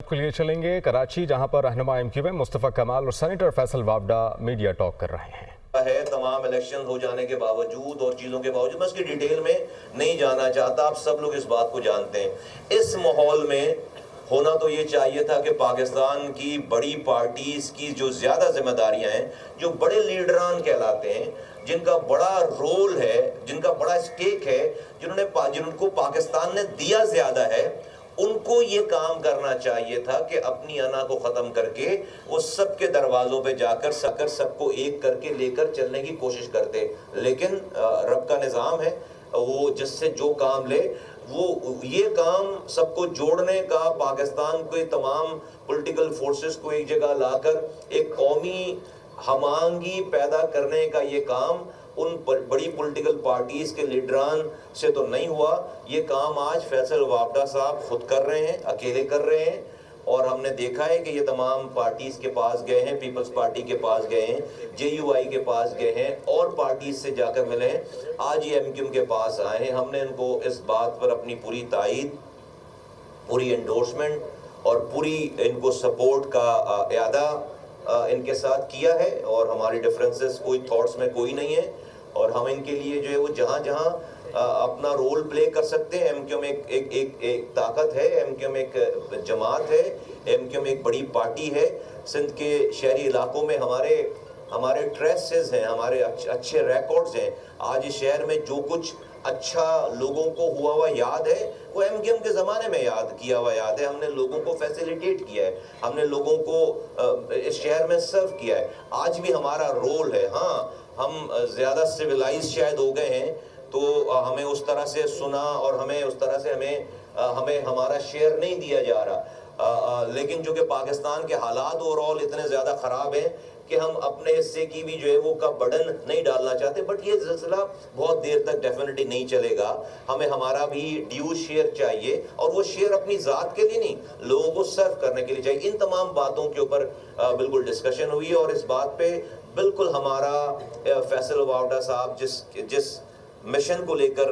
आपके लिए चलेंगे कराची, जहां पर रहनुमा एमक्यूएम मुस्तफ़ा कमाल और senator Faisal Vawda media talk कर रहे हैं। है तमाम इलेक्शन हो जाने के बावजूद और चीज़ों के बावजूद, मैं उसकी डिटेल में नहीं जाना चाहता, आप सब लोग इस बात को जानते हैं। इस माहौल में होना तो ये चाहिए था कि पाकिस्तान की बड़ी पार्टीज़ की जो ज़्यादा जिम्मेदारियां हैं, जो बड़े लीडरान कहलाते हैं, जिनका बड़ा रोल है, जिनका बड़ा स्टेक है, जिनको पाकिस्तान ने दिया ज़्यादा है, उनको ये काम करना चाहिए था कि अपनी अना को ख़त्म करके वो सबके दरवाज़ों पे जाकर सबको एक करके लेकर चलने की कोशिश करते। लेकिन रब का निज़ाम है, वो जिससे जो काम ले वो ये काम सबको जोड़ने का, पाकिस्तान के तमाम पॉलिटिकल फोर्सेस को एक जगह लाकर एक कौमी हमांगी पैदा करने का ये काम उन बड़ी पॉलिटिकल पार्टीज़ के लीडरान से तो नहीं हुआ। ये काम आज फैसल वावडा साहब खुद कर रहे हैं, अकेले कर रहे हैं। और हमने देखा है कि ये तमाम पार्टीज़ के पास गए हैं, पीपल्स पार्टी के पास गए हैं, JUI के पास गए हैं और पार्टीज़ से जाकर मिले हैं। आज ये MQM के पास आए हैं। हमने इनको इस बात पर अपनी पूरी तायीद, पूरी एंडोर्समेंट और पूरी इनको सपोर्ट का इरादा इनके साथ किया है। और हमारी डिफरेंसेस कोई थॉट्स में कोई नहीं है और हम इनके लिए जो है वो जहाँ जहाँ अपना रोल प्ले कर सकते हैं। MQM एक ताकत है, MQM एक जमात है, MQM एक बड़ी पार्टी है। सिंध के शहरी इलाकों में हमारे ट्रेसेस हैं, हमारे अच्छे रिकॉर्ड्स हैं। आज इस शहर में जो कुछ अच्छा लोगों को हुआ याद है, वो MQM के ज़माने में किया हुआ याद है। हमने लोगों को फैसिलिटेट किया है, हमने लोगों को इस शहर में सर्व किया है। आज भी हमारा रोल है। हाँ, हम ज़्यादा सिविलाइज शायद हो गए हैं, तो हमें उस तरह से सुना और हमें उस तरह से हमें हमारा शेयर नहीं दिया जा रहा। लेकिन जो कि पाकिस्तान के हालात ओवरऑल इतने ज़्यादा ख़राब हैं कि हम अपने हिस्से की भी जो है वो का बर्डन नहीं डालना चाहते। बट ये सिलसिला बहुत देर तक डेफिनेटली नहीं चलेगा। हमें हमारा भी ड्यू शेयर चाहिए और वो शेयर अपनी ज़ात के लिए नहीं, लोगों को सर्व करने के लिए चाहिए। इन तमाम बातों के ऊपर बिल्कुल डिस्कशन हुई और इस बात पे बिल्कुल हमारा फैसल वावडा साहब जिस मिशन को लेकर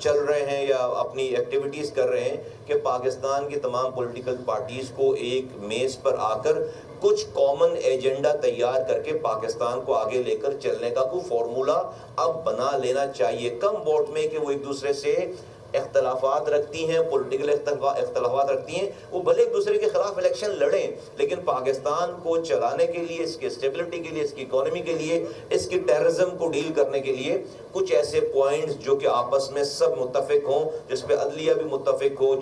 चल रहे हैं या अपनी एक्टिविटीज़ कर रहे हैं कि पाकिस्तान की तमाम पॉलिटिकल पार्टीज़ को एक मेज़ पर आकर कुछ कॉमन एजेंडा तैयार करके पाकिस्तान को आगे लेकर चलने का कोई फार्मूला अब बना लेना चाहिए। कम वोट में कि वो एक दूसरे से इख्तलाफात रखती हैं, पॉलिटिकल इख्तलाफात रखती हैं, वो भले एक दूसरे के खिलाफ इलेक्शन लड़ें, लेकिन पाकिस्तान को चलाने के लिए, इसकी स्टेबिलिटी के लिए, इसकी इकोनॉमी के लिए, इसकी टेररिज्म को डील करने के लिए कुछ ऐसे पॉइंट्स जो कि आपस में सब मुत्तफिक हों, जिस पे अदलिया भी मुत्तफिक हो,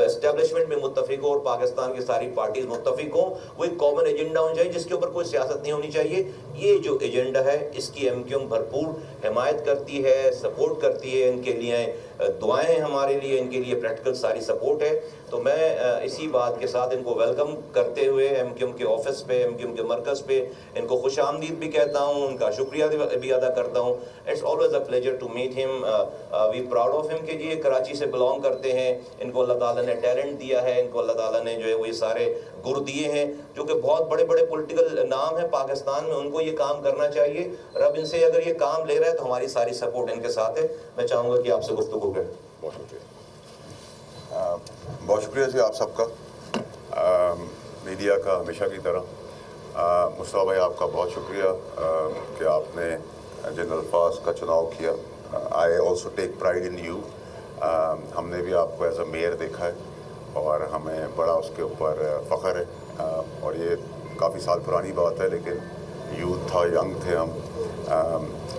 एस्टेब्लिशमेंट में मुत्तफिक हो और पाकिस्तान की सारी पार्टीज मुत्तफिक हों, वो एक कॉमन एजेंडा होना चाहिए जिसके ऊपर कोई सियासत नहीं होनी चाहिए। ये जो एजेंडा है इसकी MQM भरपूर हिमायत करती है, सपोर्ट करती है। इनके लिए दुआएं हमारे लिए, इनके लिए प्रैक्टिकल सारी सपोर्ट है। तो मैं इसी बात के साथ इनको वेलकम करते हुए MQM के ऑफिस पे, MQM के मरकज़ पे इनको खुश आमदीद भी कहता हूँ, उनका शुक्रिया भी अदा करता हूँ। It's always a pleasure to meet him, we proud of him कि ये कराची से बिलोंग करते हैं। इनको अल्लाह ताला ने टैलेंट दिया है, इनको अल्लाह ताला ने जो है वो ये सारे गुर दिए हैं, जो कि बहुत बड़े बड़े पॉलिटिकल नाम है पाकिस्तान में, उनको ये काम करना चाहिए। रब इनसे अगर ये काम ले रहा है तो हमारी सारी सपोर्ट इनके साथ है। मैं चाहूँगा कि आपसे गुफ्तगू करें। बहुत शुक्रिया, बहुत शुक्रिया जी आप सबका, मीडिया का हमेशा की तरह। मुस्तफा भाई आपका बहुत शुक्रिया कि आपने जिन अल्फाज का चुनाव किया। I also take pride in you. हमने भी आपको एज अ मेयर देखा है और हमें बड़ा उसके ऊपर फ़ख्र है। और ये काफ़ी साल पुरानी बात है, लेकिन यूथ था, यंग थे हम।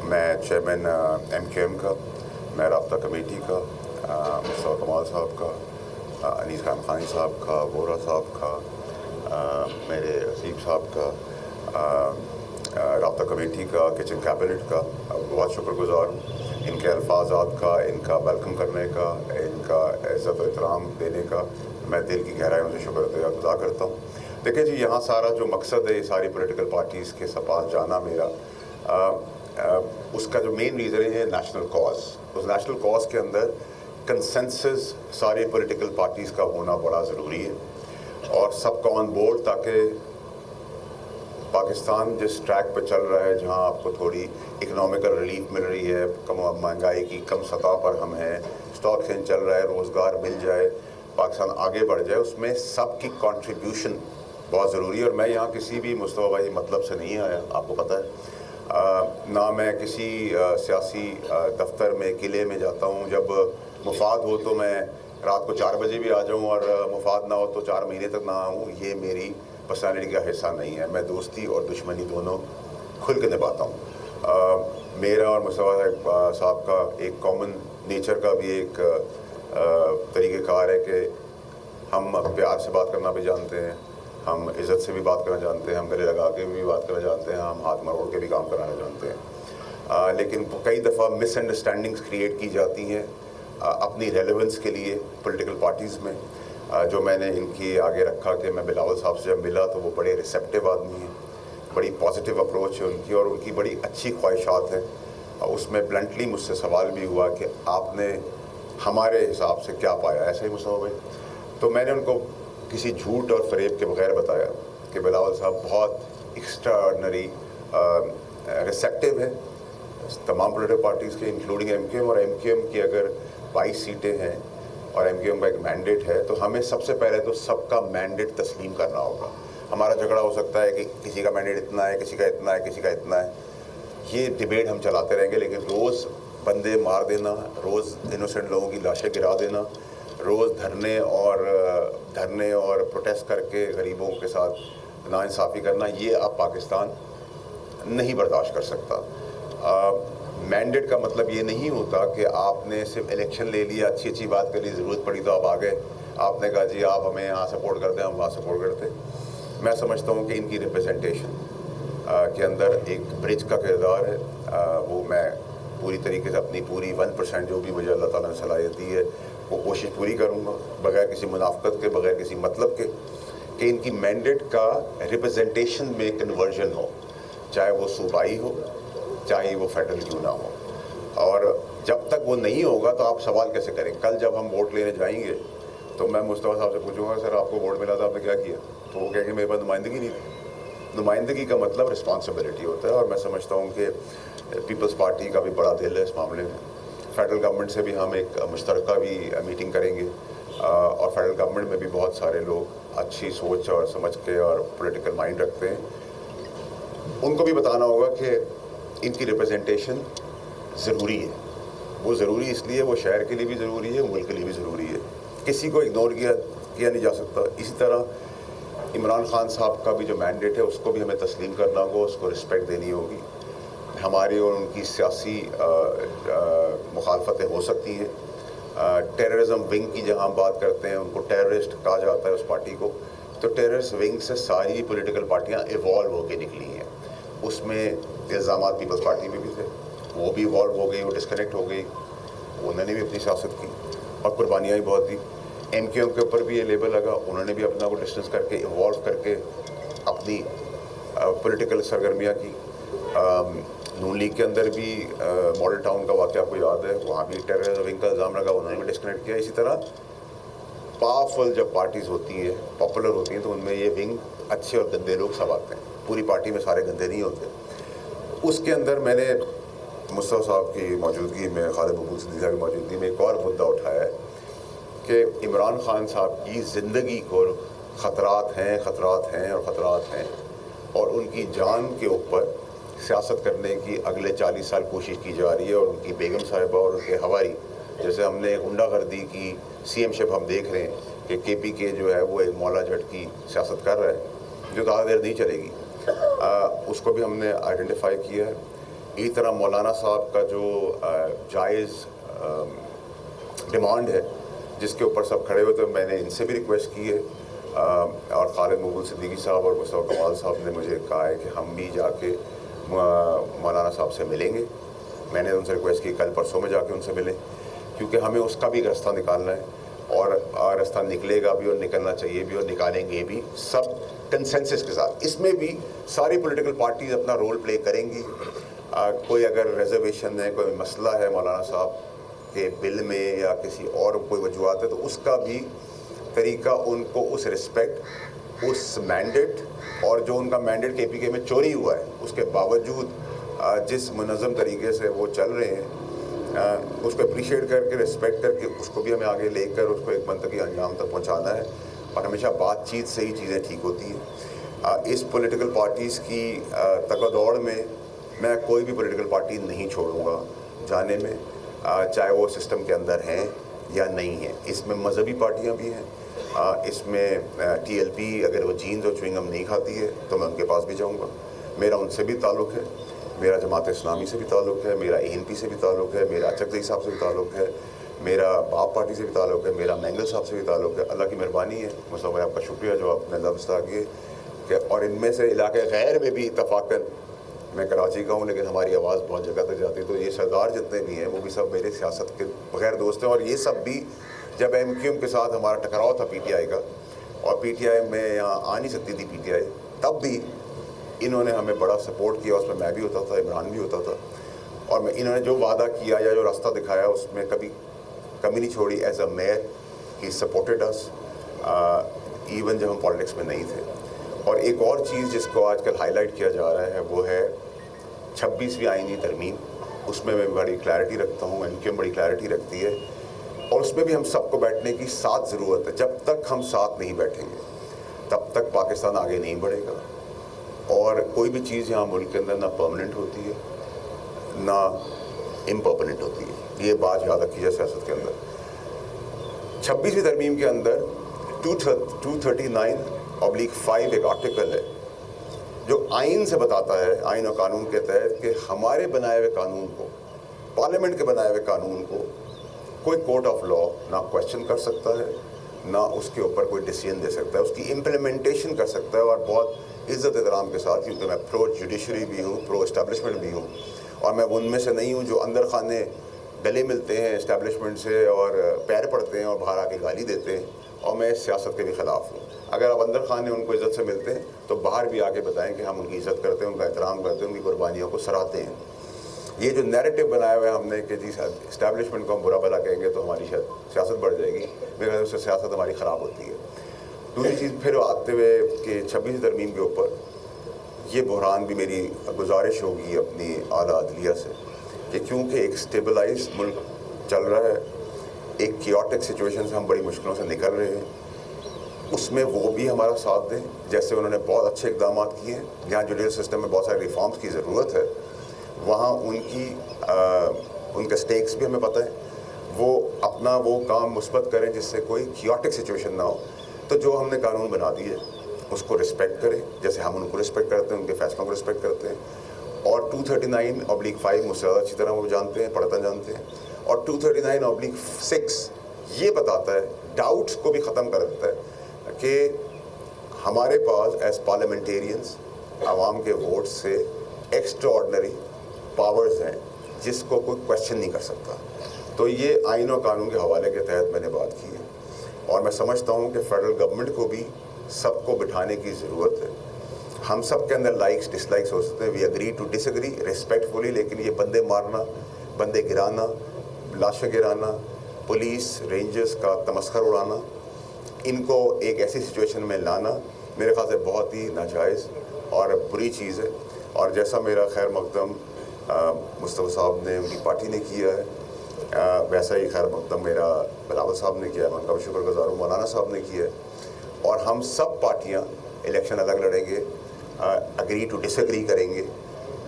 मैं चेयरमैन MQM का, मैं राब्ता कमेटी का, मुस्तफ़ा कमाल साहब का, अनीस खान खानी साहब का, वोरा साहब का, मेरे हसीब साहब का, राब्ता कमेटी का, किचन कैबिनेट का बहुत शुक्रगुज़ार हूँ। इनके अल्फाज़ात का, इनका वेलकम करने का, इनका इज़्ज़त व एहतराम देने का मैं दिल की गहराइयों से शुक्र अदा करता हूँ। देखिए जी, यहाँ सारा जो मकसद है, ये सारी पॉलिटिकल पार्टीज़ के पास जाना मेरा, उसका जो मेन रीज़न है नेशनल कॉज। उस नेशनल कॉज के अंदर कंसेंसस सारी पॉलिटिकल पार्टीज़ का होना बड़ा ज़रूरी है और सबका ऑन बोर्ड, ताकि पाकिस्तान जिस ट्रैक पर चल रहा है, जहाँ आपको थोड़ी इकनॉमिकल रिलीफ मिल रही है, कम महंगाई की कम सतह पर हम हैं, स्टॉक एक्सचेंज चल रहा है, रोज़गार मिल जाए, पाकिस्तान आगे बढ़ जाए उसमें सबकी कंट्रीब्यूशन बहुत ज़रूरी है। और मैं यहाँ किसी भी मुस्तफ़ा भाई मतलब से नहीं आया, आपको पता है। ना मैं किसी सियासी दफ्तर में किले में जाता हूँ, जब मुफाद हो तो मैं रात को 4 बजे भी आ जाऊँ और मुफाद ना हो तो 4 महीने तक ना आऊँ, ये मेरी पर्सनैलिटी का हिस्सा नहीं है। मैं दोस्ती और दुश्मनी दोनों खुल के निभाता हूँ। मेरा और मुस्तफ़ा साहब का एक कॉमन नेचर का भी एक तरीक़ेकार है कि हम प्यार से बात करना भी जानते हैं, हम इज़्ज़त से भी बात करना जानते हैं, हम गले लगा के भी बात करना जानते हैं, हम हाथ मरोड़ के भी काम कराना जानते हैं। लेकिन कई दफ़ा मिसअंडरस्टैंडिंग्स क्रिएट की जाती हैं अपनी रेलेवेंस के लिए पॉलिटिकल पार्टीज़ में। जो मैंने इनकी आगे रखा कि मैं बिलावल साहब से जब मिला तो वो बड़े रिसेप्टिव आदमी हैं, बड़ी पॉजिटिव अप्रोच है उनकी और उनकी बड़ी अच्छी ख्वाहिशात हैं। उसमें ब्लंटली मुझसे सवाल भी हुआ कि आपने हमारे हिसाब से क्या पाया, ऐसे ही मुस्तफ़ा भाई। तो मैंने उनको किसी झूठ और फरेब के बगैर बताया कि बिलावल साहब बहुत एक्स्ट्राऑर्डिनरी रिसेप्टिव है तमाम पॉलिटिकल पार्टीज़ के, इंक्लूडिंग MQM। और MQM की अगर 22 सीटें हैं और MQM का एक मैंडेट है तो हमें सबसे पहले तो सबका मैंडेट तस्लीम करना होगा। हमारा झगड़ा हो सकता है कि किसी का मैंडेट इतना है, किसी का इतना है, किसी का इतना है, ये डिबेट हम चलाते रहेंगे। लेकिन रोज़ बंदे मार देना, रोज़ इनोसेंट लोगों की लाशें गिरा देना, रोज़ धरने और प्रोटेस्ट करके गरीबों के साथ नाइंसाफ़ी करना, ये अब पाकिस्तान नहीं बर्दाश्त कर सकता। मैंडेट का मतलब ये नहीं होता कि आपने सिर्फ इलेक्शन ले लिया, अच्छी अच्छी बात कर ली, ज़रूरत पड़ी तो आप आ गए, आपने कहा जी आप हमें यहाँ सपोर्ट करते हैं, हम वहाँ सपोर्ट करते हैं। मैं समझता हूँ कि इनकी रिप्रेजेंटेशन के अंदर एक ब्रिज का किरदार है। वो मैं पूरी तरीके से अपनी पूरी 1% जो भी मुझे अल्लाह ताला ने सलाहियत दी है वो कोशिश पूरी करूँगा, बगैर किसी मुनाफ़क़त के, बगैर किसी मतलब के, कि इनकी मैंडेट का रिप्रेजेंटेशन में कन्वर्जन हो, चाहे वो सूबाई हो, चाहे वो फेडरल क्यों ना हो। और जब तक वो नहीं होगा तो आप सवाल कैसे करें? कल जब हम वोट लेने जाएंगे तो मैं मुस्तफ़ा साहब से पूछूंगा सर आपको वोट मिला था, आपने क्या किया? तो वो कहेंगे मेरे पास नुमाइंदगी नहीं थी। नुमाइंदगी का मतलब रिस्पॉन्सिबिलिटी होता है और मैं समझता हूँ कि पीपल्स पार्टी का भी बड़ा दिल है इस मामले में। फेडरल गवर्नमेंट से भी हम एक मुश्तरका भी मीटिंग करेंगे और फेडरल गवर्नमेंट में भी बहुत सारे लोग अच्छी सोच और समझ के और पॉलिटिकल माइंड रखते हैं, उनको भी बताना होगा कि इनकी रिप्रेजेंटेशन ज़रूरी है। वो ज़रूरी इसलिए, वो शहर के लिए भी ज़रूरी है, मुल्क के लिए भी ज़रूरी है, किसी को इग्नोर किया नहीं जा सकता। इसी तरह इमरान खान साहब का भी जो मैंडेट है उसको भी हमें तस्लीम करना होगा, उसको रिस्पेक्ट देनी होगी। हमारी और उनकी सियासी मुखालफतें हो सकती हैं। टेररिज्म विंग की जहाँ हम बात करते हैं, उनको टेररिस्ट कहा जाता है उस पार्टी को, तो टेररिस्ट विंग से सारी पॉलिटिकल पार्टियाँ इवॉल्व होकर निकली हैं। उसमें इल्ज़ामात पीपल्स पार्टी में भी थे, वो भी इवॉल्व हो गई, वो डिस्कनेक्ट हो गई, उन्होंने भी अपनी सियासत की और कुर्बानियाँ भी बहुत दी। MQM के ऊपर भी ये लेबल लगा, उन्होंने भी अपना को डिस्टेंस करके इवॉल्व करके अपनी पॉलिटिकल सरगर्मियाँ की। नून लीग के अंदर भी मॉडल टाउन का वाक़या आपको याद है, वहाँ भी टेररिज्म विंग का इल्ज़ाम लगा, उन्होंने भी डिस्कनेक्ट किया। इसी तरह पावरफुल जब पार्टीज़ होती हैं, पॉपुलर होती हैं, तो उनमें ये विंग अच्छे और गंदे लोग सब आते हैं। पूरी पार्टी में सारे गंदे नहीं होते। उसके अंदर मैंने मुस्तफ़ा साहब की मौजूदगी में, खालिद महमूद सिद्दीकी साहब की मौजूदगी में एक और मुद्दा उठाया है कि इमरान खान साहब की ज़िंदगी को ख़तरात हैं और उनकी जान के ऊपर सियासत करने की अगले 40 साल कोशिश की जा रही है। और उनकी बेगम साहिबा और उनके हवारी, जैसे हमने गुंडागर्दी की CM-शिप हम देख रहे हैं कि KPK जो है वो एक मौला जट की सियासत कर रहा है जो ज़्यादा देर नहीं चलेगी, उसको भी हमने आइडेंटिफाई किया है। इसी तरह मौलाना साहब का जो जायज़ डिमांड है जिसके ऊपर सब खड़े हुए, तो मैंने इनसे भी रिक्वेस्ट की है और खालिद महमूद सिद्दीकी साहब और मुस्तफ़ा कमाल साहब ने मुझे कहा है कि हम भी जाके मौलाना साहब से मिलेंगे। मैंने उनसे रिक्वेस्ट की कल परसों में जाके उनसे मिलें, क्योंकि हमें उसका भी रास्ता निकालना है और रास्ता निकलेगा भी और निकलना चाहिए भी और निकालेंगे भी, सब कंसेंसस के साथ। इसमें भी सारी पॉलिटिकल पार्टीज अपना रोल प्ले करेंगी। कोई अगर रिजर्वेशन है, कोई मसला है मौलाना साहब के बिल में या किसी और कोई वजूहत है, तो उसका भी तरीका उनको उस रिस्पेक्ट, उस मैंडेट और जो उनका मैंडेट KPK में चोरी हुआ है उसके बावजूद जिस मुनज़्ज़म तरीके से वो चल रहे हैं, उसको अप्रिशिएट करके रिस्पेक्ट करके उसको भी हमें आगे लेकर उसको एक मंतकी अंजाम तक पहुंचाना है और हमेशा बातचीत से ही चीज़ें ठीक होती हैं। इस पॉलिटिकल पार्टीज़ की तगदौड़ में मैं कोई भी पॉलिटिकल पार्टी नहीं छोड़ूंगा जाने में, चाहे वो सिस्टम के अंदर हैं या नहीं है। इसमें मजहबी पार्टियां भी हैं, इसमें TLP अगर वो जीन्स और च्युइंगम नहीं खाती है तो मैं उनके पास भी जाऊंगा। मेरा उनसे भी ताल्लुक़ है, मेरा जमात इस्लामी से भी ताल्लुक़ है, मेरा ANP से भी ताल्लुक़ है, मेरा अचकज़ई साहब से भी ताल्लुक़ है, मेरा बाप पार्टी से भी ताल्लुक़ है, मेरा मैंगल साहब से भी ताल्लुक़ है। अल्लाह की मेहरबानी है मुस्तफ़ा भाई, आपका शुक्रिया जो आपने लफ्ज़ था कि और इनमें से इलाके गैर में भी इत्तफ़ाक़न मैं कराची का हूँ लेकिन हमारी आवाज़ बहुत जगह तक जाती है। तो ये सरदार जितने भी हैं वो भी सब मेरे सियासत के बगैर दोस्त हैं। और ये सब भी जब MQM के साथ हमारा टकराव था PTI का, और PTI में यहाँ आ नहीं सकती थी PTI, तब भी इन्होंने हमें बड़ा सपोर्ट किया। उसमें मैं भी होता था, इमरान भी होता था, और इन्होंने जो वादा किया या जो रास्ता दिखाया उसमें कभी कमी नहीं छोड़ी। As a mayor he supported us even जब हम पॉलिटिक्स में नहीं थे। और एक और चीज़ जिसको आजकल हाईलाइट किया जा रहा है वो है 26वीं आईनी तरमीम। उसमें मैं बड़ी क्लैरिटी रखता हूँ, MQM बड़ी क्लैरिटी रखती है, और उसमें भी हम सबको बैठने की साथ ज़रूरत है। जब तक हम साथ नहीं बैठेंगे तब तक पाकिस्तान आगे नहीं बढ़ेगा। और कोई भी चीज़ यहाँ मुल्क के अंदर ना परमानेंट होती है ना इम्परमानेंट होती है, ये बात याद रखी जाए सियासत के अंदर। 26वीं तरमीम के अंदर 239/5 एक आर्टिकल है जो आइन से बताता है, आइन और कानून के तहत, कि हमारे बनाए हुए कानून को, पार्लियामेंट के बनाए हुए कानून को कोई कोर्ट ऑफ लॉ ना क्वेश्चन कर सकता है, ना उसके ऊपर कोई डिसीजन दे सकता है, उसकी इम्प्लीमेंटेशन कर सकता है। और बहुत इज़्ज़त एहतराम के साथ, क्योंकि मैं प्रो जुडिशरी भी हूँ, प्रो इस्टेब्लिशमेंट भी हूँ, और मैं उनमें से नहीं हूँ जो अंदर खाने गले मिलते हैं इस्टेब्लिशमेंट से और पैर पड़ते हैं और बाहर आके गाली देते हैं, और मैं इस सियासत के भी ख़िलाफ़ हूँ। अगर आप अंदर खाने उनको इज़्ज़त से मिलते हैं तो बाहर भी आके बताएं कि हम उनकी इज़्ज़त करते हैं, उनका एहतराम करते हैं, उनकी कुर्बानियों को सराहते हैं। ये जो नैरेटिव बनाया हुआ है हमने कि जी इस्टेब्लिशमेंट को हम बुरा भला कहेंगे तो हमारी शायद सियासत बढ़ जाएगी, मेरे ख्याल से सियासत हमारी ख़राब होती है। दूसरी चीज़ फिर आते हुए कि 26वीं तरमीम के ऊपर ये बहरान भी मेरी गुजारिश होगी अपनी आला अदलिया से कि क्योंकि एक स्टेबलाइज मुल्क चल रहा है, एक कियोटिक सिचुएशन से हम बड़ी मुश्किलों से निकल रहे हैं, उसमें वो भी हमारा साथ दें। जैसे उन्होंने बहुत अच्छे इक़दाम किए हैं, जहाँ जुडिशल सिस्टम में बहुत सारे रिफॉर्म्स की ज़रूरत है, वहाँ उनके स्टेक्स भी हमें पता है, वो अपना वो काम मुस्बत करें जिससे कोई कियोटिक सिचुएशन ना हो। तो जो हमने कानून बना दिए उसको रिस्पेक्ट करें, जैसे हम उनको रिस्पेक्ट करते हैं, उनके फैसलों को रिस्पेक्ट करते हैं। और 239/5 मुझसे ज़्यादा अच्छी तरह वो जानते हैं, पढ़ना जानते हैं। और 239/6 ये बताता है, डाउट्स को भी ख़त्म कर देता है कि हमारे पास एज पार्लियामेंटेरियंस आवाम के वोट से एक्स्ट्राऑर्डिनरी पावर्स हैं जिसको कोई क्वेश्चन नहीं कर सकता। तो ये आइन और कानून के हवाले के तहत मैंने बात की है, और मैं समझता हूँ कि फेडरल गवर्नमेंट को भी सबको बिठाने की ज़रूरत है। हम सब के अंदर लाइक्स डिसलाइक्स हो सकते हैं, we agree to disagree respectfully, लेकिन ये बंदे मारना, बंदे गिराना, लाशें गिराना, पुलिस रेंजर्स का तमस्खर उड़ाना, इनको एक ऐसी सिचुएशन में लाना मेरे ख्याल से बहुत ही नाजायज़ और बुरी चीज़ है। और जैसा मेरा खैर मकदम मुस्तफ़ा साहब ने, उनकी पार्टी ने किया है, वैसा ही खैर मकदम मेरा बिलावल साहब ने किया है, मैं उनका शुक्रगुज़ार हूँ, मौलाना साहब ने किया है। और हम सब पार्टियाँ इलेक्शन अलग लड़ेंगे, अग्री टू डिसएग्री करेंगे,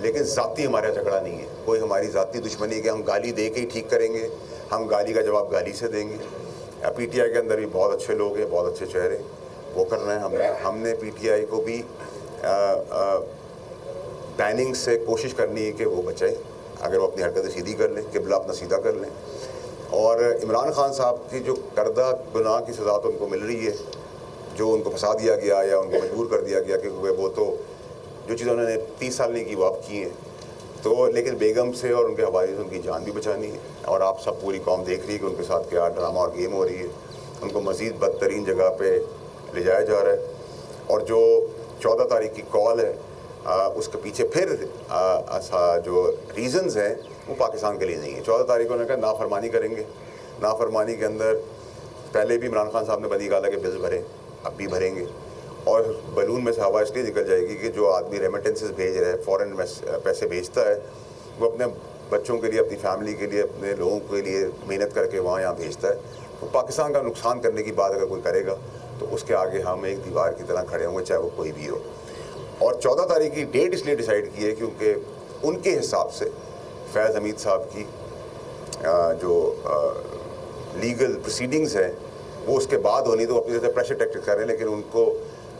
लेकिन ज़ाती हमारा झगड़ा नहीं है, कोई हमारी ज़ाती दुश्मनी कि हम गाली दे के ही ठीक करेंगे, हम गाली का जवाब गाली से देंगे। PTI के अंदर भी बहुत अच्छे लोग हैं, बहुत अच्छे चेहरे, वो करना है हमने PTI को भी बैनिंग से कोशिश करनी है कि वो बचाए, अगर वो अपनी हरकतें सीधी कर लें, किबला अपना सीधा कर लें। और इमरान खान साहब की जो करदा गुनाह की सज़ा तो उनको मिल रही है, जो उनको फंसा दिया गया या उनको मजबूर कर दिया गया, क्योंकि वो तो जो चीज़ उन्होंने 30 साल नहीं की वो आप की हैं। तो लेकिन बेगम से और उनके हवाले से उनकी जान भी बचानी है, और आप सब पूरी कौम देख रही है कि उनके साथ क्या ड्रामा और गेम हो रही है। उनको मज़ीद बदतरीन जगह पे ले जाया जा रहा है। और जो 14 तारीख की कॉल है, उसके पीछे फिर जो रीज़न्स हैं वो पाकिस्तान के लिए नहीं है। 14 तारीख को उन्होंने कहा नाफरमानी करेंगे, नाफरमानी के अंदर पहले भी इमरान खान साहब ने बदी गाला के बिल्स भरे, अब भी भरेंगे। और बलून में से हवा इसलिए निकल जाएगी कि जो आदमी रेमिटेंसेस भेज रहा है, फ़ॉरेन पैसे भेजता है, वो अपने बच्चों के लिए, अपनी फैमिली के लिए, अपने लोगों के लिए मेहनत करके वहाँ यहाँ भेजता है, तो पाकिस्तान का नुकसान करने की बात अगर कोई करेगा तो उसके आगे हम एक दीवार की तरह खड़े होंगे, चाहे वो कोई भी हो। और 14 तारीख की डेट इसलिए डिसाइड की है क्योंकि उनके हिसाब से फैज़ हमीद साहब की जो लीगल प्रोसीडिंग्स हैं वो उसके बाद होनी, तो अपनी तरह से प्रेशर टैक्टिक्स कर रहे हैं, लेकिन उनको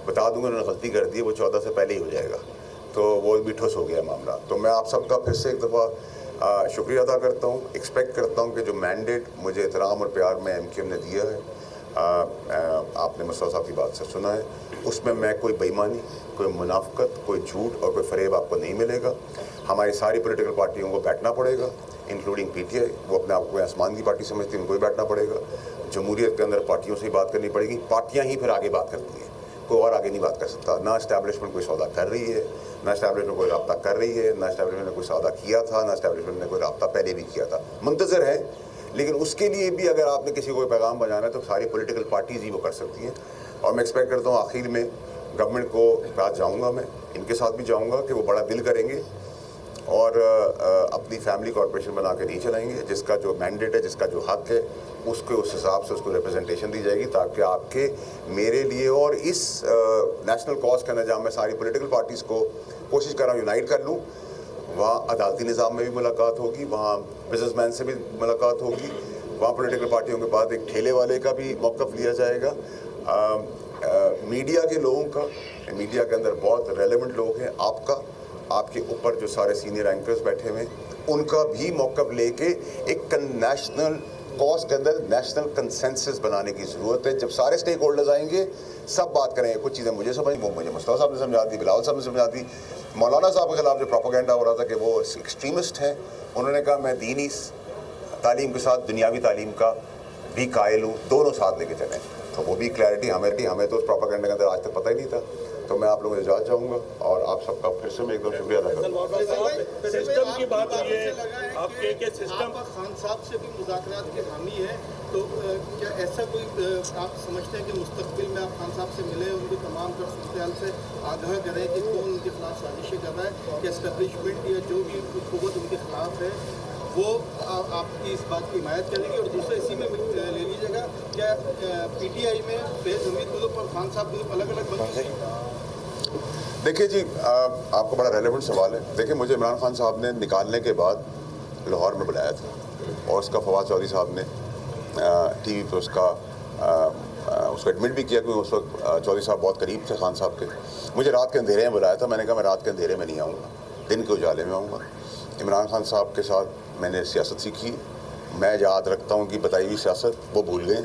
बता दूंगा उन्होंने गलती कर दी है, वो 14 से पहले ही हो जाएगा, तो वो भी ठुस हो गया मामला। तो मैं आप सबका फिर से एक दफ़ा शुक्रिया अदा करता हूँ। एक्सपेक्ट करता हूँ कि जो मैंडेट मुझे एहतराम और प्यार में MKM ने दिया है, आपने मुस्तफा साहब की बात से सुना है, उसमें मैं कोई बेईमानी, कोई मुनाफकत, कोई झूठ और कोई फरेब आपको नहीं मिलेगा। हमारी सारी पॉलिटिकल पार्टियों को बैठना पड़ेगा, इंक्लूडिंग PTI, वो अपने आप को आसमान की पार्टी समझती है, उनको भी बैठना पड़ेगा। जमहूरियत के अंदर पार्टियों से ही बात करनी पड़ेगी, पार्टियाँ ही फिर आगे बात करती हैं, कोई और आगे नहीं बात कर सकता। ना इस्टेब्लिशमेंट कोई सौदा कर रही है, ना इस्टेब्लिशमेंट कोई रब्ता कर रही है, ना इस्टेब्लिशमेंट ने कोई सौदा किया था, ना इस्टेब्लिशमेंट ने कोई रब्ता पहले भी किया था, मुंतज़र है। लेकिन उसके लिए भी अगर आपने किसी को पैगाम बजाना है तो सारी पॉलिटिकल पार्टीज़ ही वो कर सकती हैं। और मैं एक्सपेक्ट करता हूँ आखिर में गवर्नमेंट को साथ जाऊँगा, मैं इनके साथ भी जाऊँगा कि वो बड़ा दिल करेंगे और अपनी फैमिली कॉर्पोरेशन बना के नहीं चलाएंगे। जिसका जो मैंडेट है, जिसका जो हक है, उसके उस हिसाब से उसको रिप्रेजेंटेशन दी जाएगी, ताकि आपके मेरे लिए और इस नेशनल कॉज के अंदर जहाँ मैं सारी पॉलिटिकल पार्टीज़ को कोशिश कर रहा हूँ यूनाइट कर लूँ, वहाँ अदालती निज़ाम में भी मुलाकात होगी, वहाँ बिजनेसमैन से भी मुलाकात होगी, वहाँ पॉलिटिकल पार्टियों के बाद एक ठेले वाले का भी मौक़िफ़ लिया जाएगा, मीडिया के लोगों का, मीडिया के अंदर बहुत रेलेवेंट लोग हैं, आपके ऊपर जो सारे सीनियर एंकर्स बैठे हुए हैं उनका भी मौक़िफ़ लेके एक नेशनल कॉज के अंदर नेशनल कंसेंसस बनाने की ज़रूरत है। जब सारे स्टेक होल्डर्स आएंगे, सब बात करेंगे, कुछ चीज़ें मुझे समझ, वो मुझे मुस्तफा साहब ने समझा दी, बिलावल साहब ने समझा दी, मौलाना साहब के खिलाफ जो प्रोपेगेंडा हो रहा था कि वो एक्सट्रीमिस्ट हैं, उन्होंने कहा मैं दीनी तालीम के साथ दुनियावी तालीम का भी कायल हूँ, दोनों साथ लेके चलें। तो वो भी क्लैरिटी हमें थी, हमें तो उस प्रोपेगेंडा के अंदर आज तक पता ही नहीं था। तो मैं आप लोगों को इजाज़त चाहूँगा और आप सबका फिर से मैं एकदम शुक्रिया अदा करूँगा। सिस्टम की बात हुई है, आपके के सिस्टम खान साहब से भी मुज़ाकरात के हामी है, तो क्या ऐसा कोई आप समझते हैं कि मुस्तकबिल में आप खान साहब से मिले, उनको तमाम तर सूरत से आगाह करें कि कौन उनके खिलाफ साजिशें कर रहा है, कि एस्टेब्लिशमेंट या जो भी हुकूमत उनके खिलाफ है वो आपकी इस बात की हिमायत करेगी? और दूसरा इसी में ले लीजिएगा, क्या PTI में फैज़ हमीद ग्रुप और खान साहब ग्रुप अलग अलग बन सकते? देखिए जी, आपका बड़ा रेलेवेंट सवाल है। देखिए, मुझे इमरान खान साहब ने निकालने के बाद लाहौर में बुलाया था और उसका फवाद चौधरी साहब ने TV पे उसको एडमिट भी किया, क्योंकि उस वक्त चौधरी साहब बहुत करीब थे खान साहब के। मुझे रात के अंधेरे में बुलाया था, मैंने कहा मैं रात के अंधेरे में नहीं आऊँगा, दिन के उजाले में आऊँगा। इमरान खान साहब के साथ मैंने सियासत सीखी, मैं याद रखता हूँ कि बताई हुई सियासत वो भूल गए।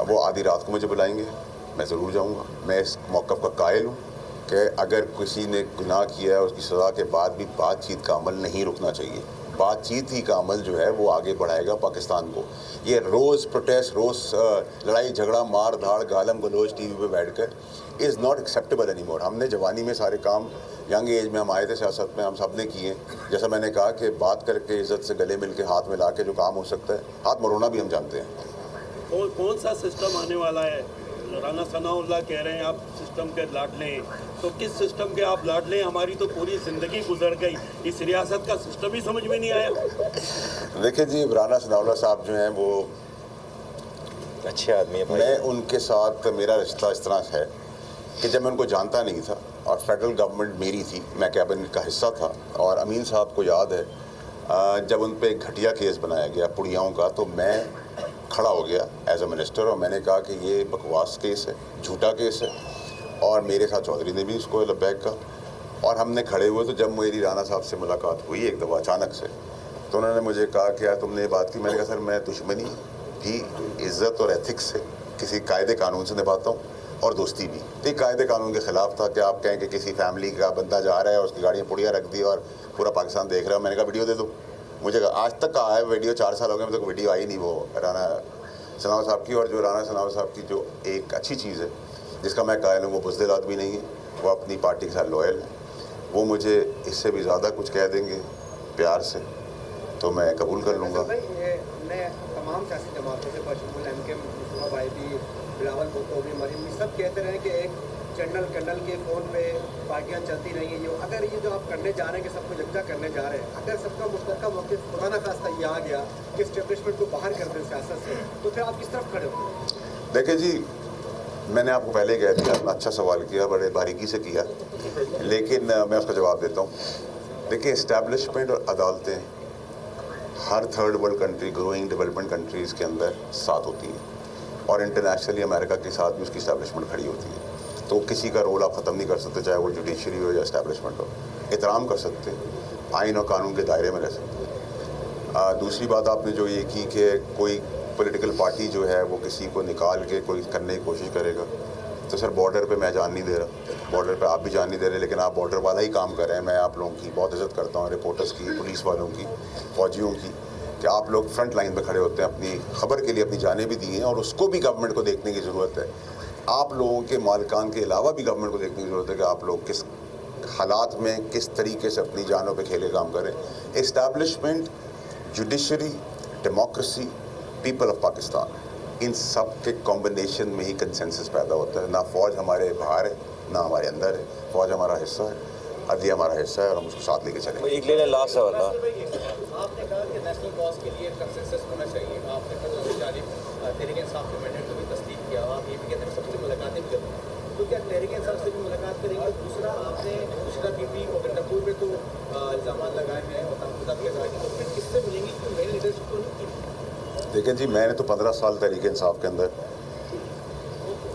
अब वो आधी रात को मुझे बुलाएंगे, मैं ज़रूर जाऊँगा। मैं इस मौक़िफ़ का कायल हूँ कि अगर किसी ने गुनाह किया है उसकी सज़ा के बाद भी बातचीत का अमल नहीं रुकना चाहिए। बातचीत ही का अमल जो है वो आगे बढ़ाएगा पाकिस्तान को। ये रोज़ प्रोटेस्ट, रोज़ लड़ाई झगड़ा, मार धाड़, गालम गलोच TV पे बैठ कर is not acceptable any more. हमने जवानी में सारे काम, यंग एज में हम आए थे सियासत में, हम सब ने किए। जैसा मैंने कहा कि बात करके इज़्ज़त से गले मिल के हाथ मिला के जो काम हो सकता है, हाथ मरोना भी हम जानते हैं। कौन सा सिस्टम आने वाला है? राना सनाउल्लाह कह रहे हैं आप सिस्टम के लाडले हैं, तो किस सिस्टम के आप लाडले हैं? हमारी तो पूरी ज़िंदगी गुजर गई, इस रियासत का सिस्टम ही समझ में नहीं आया। देखिए जी, राना सनाउल्लाह साहब जो हैं वो अच्छे आदमी है भाई। मैं उनके साथ मेरा रिश्ता इस तरह है कि जब मैं उनको जानता नहीं था और फेडरल गवर्नमेंट मेरी थी, मैं कैबिनेट का हिस्सा था, और अमीन साहब को याद है जब उन पे एक घटिया केस बनाया गया पुड़ियाओं का, तो मैं खड़ा हो गया एज अ मिनिस्टर और मैंने कहा कि ये बकवास केस है, झूठा केस है। और मेरे साथ चौधरी ने भी इसको लब्बैक कहा और हमने खड़े हुए। तो जब मेरी राना साहब से मुलाकात हुई एक दफ़ा अचानक से, तो उन्होंने मुझे कहा कि यार तुमने ये बात की। मैंने कहा सर, मैं दुश्मनी भी इज़्ज़त और एथिक्स से, किसी कायदे कानून से निभाता हूँ, और दोस्ती भी। तो ये कायदे कानून के ख़िलाफ़ था कि आप कहें कि किसी फैमिली का बंदा जा रहा है और उसकी गाड़ियाँ पुड़िया रख दी और पूरा पाकिस्तान देख रहा है। मैंने कहा वीडियो दे दो। मुझे आज तक कहा है वीडियो, 4 साल हो गए, मतलब वीडियो आई नहीं वो राना सनाउल्लाह साहब की। और जो राना सनाउल्लाह साहब की जो एक अच्छी चीज़ है जिसका मैं कायल हूँ, वो बुज़दिल आदमी नहीं है, वो अपनी पार्टी के साथ लॉयल है। वो मुझे इससे भी ज़्यादा कुछ कह देंगे प्यार से तो मैं कबूल कर लूँगा। मैं तमाम सियासी जमातों से बशमूल MKM, मुस्तफा भाई भी, बिलावल भुट्टो भी, मरीम भी, सब कहते रहे कि एक चैनल कैंडल के फ़ोन पे पार्टियाँ चलती रही हैं, अगर ये जो आप करने जा रहे हैं कि सबको यकजा करने जा रहे हैं, अगर सबका मुश्तरका मौक़िफ़ खुदा न खास्ता ये आ गया कि इस्टेब्लिशमेंट को बाहर कर दें सियासत से, तो फिर आप किस तरफ खड़े हो? देखिए जी, मैंने आपको पहले कह दिया, आपने अच्छा सवाल किया, बड़े बारीकी से किया, लेकिन मैं उसका जवाब देता हूँ। देखिए, इस्टेब्लिशमेंट और अदालतें हर third world country, growing development countries के अंदर साथ होती हैं, और इंटरनेशनली अमेरिका के साथ भी उसकी इस्टेब्लिशमेंट खड़ी होती है। तो किसी का रोल आप ख़त्म नहीं कर सकते, चाहे वो जुडिशरी हो या इस्टेब्लिशमेंट हो। एहतराम कर सकते हैं, आइन और कानून के दायरे में रह सकते हैं। दूसरी बात आपने जो ये की कि कोई पॉलिटिकल पार्टी जो है वो किसी को निकाल के कोई करने की कोशिश करेगा, तो सर बॉर्डर पे मैं जान नहीं दे रहा, बॉर्डर पे आप भी जान नहीं दे रहे, लेकिन आप बॉर्डर वाला ही काम कर रहे हैं। मैं आप लोगों की बहुत इज़्ज़त करता हूँ, रिपोर्टर्स की, पुलिस वालों की, फ़ौजियों की, कि आप लोग फ्रंट लाइन पे खड़े होते हैं, अपनी खबर के लिए अपनी जानें भी दी हैं, और उसको भी गवर्नमेंट को देखने की ज़रूरत है। आप लोगों के मालिकान के अलावा भी गवर्नमेंट को देखने की ज़रूरत है कि आप लोग किस हालात में किस तरीके से अपनी जानों पे खेले काम करें। Establishment, judiciary, democracy, people of Pakistan, इन सब के कॉम्बिनेशन में ही कंसेंसस पैदा होता है। ना फ़ौज हमारे बाहर है, ना हमारे अंदर है, फ़ौज हमारा हिस्सा है, अदलिया हमारा हिस्सा है, और हम उसको साथ लेके चलेंगे। एक लेने लास्ट सवाल था। आपने कहा कि नेशनल कॉज के लिए कंसेंसस होना चाहिए, आपने दूसरी जानिब तहरीक इंसाफ के मैंडेट को भी तस्दीक किया, आप ये भी कहते हैं सबसे मुलाकातें भी करते हैं, तो क्या तहरीक इंसाफ से भी मुलाकात करेंगे? दूसरा, आपने मुशरा बीबी और गंडापुर में तो इल्ज़ाम लगाए हैं और तहफ़्फ़ुज़ात भी लगाए हैं, तो फिर किससे मिलेंगी कि मेरी लीडरशिप तो नहीं की? देखिए जी, मैंने तो 15 साल तहरीक इंसाफ के अंदर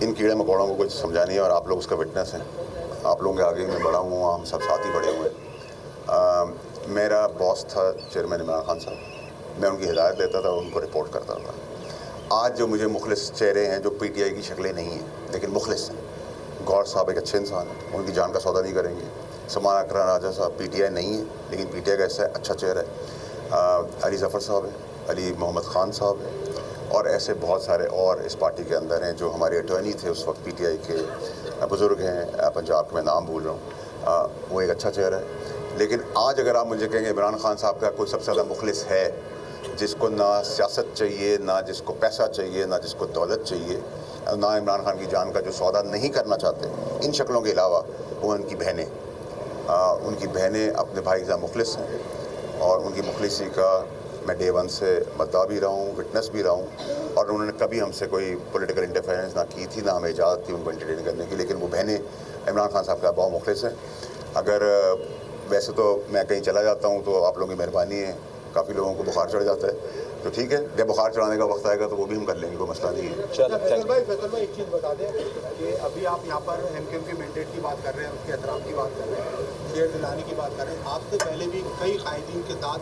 इन कीड़े मकोड़ों को कुछ समझानी है, और आप लोग उसका विटनेस हैं। आप लोगों के आगे मैं बड़ा हुआ, हम सब साथ ही बड़े हुए हैं। मेरा बॉस था चेयरमैन इमरान खान साहब, मैं उनकी हिदायत देता था, उनको रिपोर्ट करता था। आज जो मुझे मुखलिस चेहरे हैं, जो पीटीआई की शक्लें नहीं हैं लेकिन मुखलिस हैं, गौर साहब एक अच्छे इंसान हैं, उनकी जान का सौदा नहीं करेंगे। समान अकरम राजा साहब पीटीआई नहीं है लेकिन पीटीआई का ऐसा अच्छा चेहरा है। अली ज़फ़र साहब है, अली मोहम्मद ख़ान साहब है, और ऐसे बहुत सारे और इस पार्टी के अंदर हैं जो हमारे अटॉर्नी थे उस वक्त पीटीआई के, बुज़ुर्ग हैं पंजाब के, मैं नाम भूल रहा हूँ, वो एक अच्छा चेहरा है। लेकिन आज अगर आप मुझे कहेंगे इमरान खान साहब का कोई सबसे ज़्यादा मुखलिस है, जिसको ना सियासत चाहिए, ना जिसको पैसा चाहिए, ना जिसको दौलत चाहिए, ना इमरान खान की जान का जो सौदा नहीं करना चाहते, इन शक्लों के अलावा वो उनकी बहनें अपने भाई का मुखलिस हैं, और उनकी मुखलिसी का मैं डे वन से मद्दा भी रहा हूँ, विटनेस भी रहा हूँ, और उन्होंने कभी हमसे कोई पॉलिटिकल इंटरफेरेंस ना की थी, ना हमें इजाज़त थी उनको इंटरटेन करने की। लेकिन वो बहनें इमरान खान साहब का बहुत मुखलिस हैं। अगर वैसे तो मैं कहीं चला जाता हूँ तो आप लोगों की मेहरबानी है, काफ़ी लोगों को बुखार चढ़ जाता है, तो ठीक है, जब बुखार चढ़ाने का वक्त आएगा तो वो भी हम कर लेंगे, कोई मसला नहीं है। फैसल भाई एक चीज़ बता दें कि अभी आप यहाँ पर एमकेएम के मैंडेट की बात कर रहे हैं, उसके एहतराम की बात कर रहे हैं, शेयर दिलाने की बात कर रहे हैं। आपसे पहले भी कई कायदीन के साथ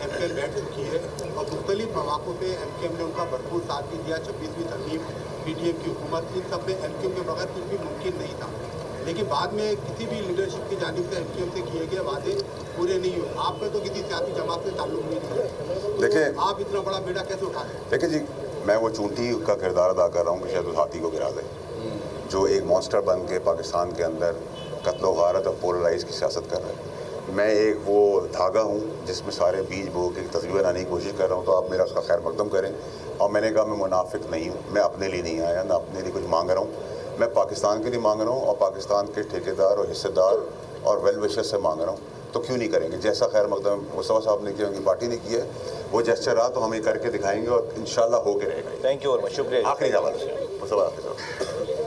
एमकेएम बैठ चुकी है, और मुख्तलिफ मौक़ों पर एमकेएम ने उनका भरपूर साथ भी दिया। 26वीं तरमीम, पीटीएम की हुकूमत, इन सब में एमकेएम के बगैर कुछ भी मुमकिन नहीं था। लेकिन बाद में किसी भी लीडरशिप की जानिब से एमकेएम से किए गए वादे पूरे नहीं हुए। आपका तो किसी सियासी जमात से ताल्लुक नहीं है, देखिए आप इतना बड़ा बेड़ा कैसे उठा रहे हैं? देखिए जी, मैं वो चूंटी का किरदार अदा कर रहा हूँ कि शायद उस हाथी को गिरा दे, जो एक मॉन्स्टर बन के पाकिस्तान के अंदर कत्ल गारत और पोलराइज की सियासत कर रहा है। मैं एक वो धागा हूँ जिसमें सारे बीज बो के तस्वीर बनाने की कोशिश कर रहा हूँ, तो आप मेरा उसका खैर मकदम करें। और मैंने कहा मैं मुनाफिक नहीं हूँ, मैं अपने लिए नहीं आया, ना अपने लिए कुछ मांग रहा हूँ, मैं पाकिस्तान के लिए मांग रहा हूँ, और पाकिस्तान के ठेकेदार और हिस्सेदार और वेल विशर्स से मांग रहा हूँ। तो क्यों नहीं करेंगे? जैसा खैर मकदम मुस्तफा साहब ने किया, उनकी पार्टी ने किया, वो जेस्चर रहा तो हम ये करके दिखाएंगे, और इंशाल्लाह हो के रहेगा। थैंक यू वेरी मच, शुक्रिया। आखिरी सवाल मुस्तफा साहब।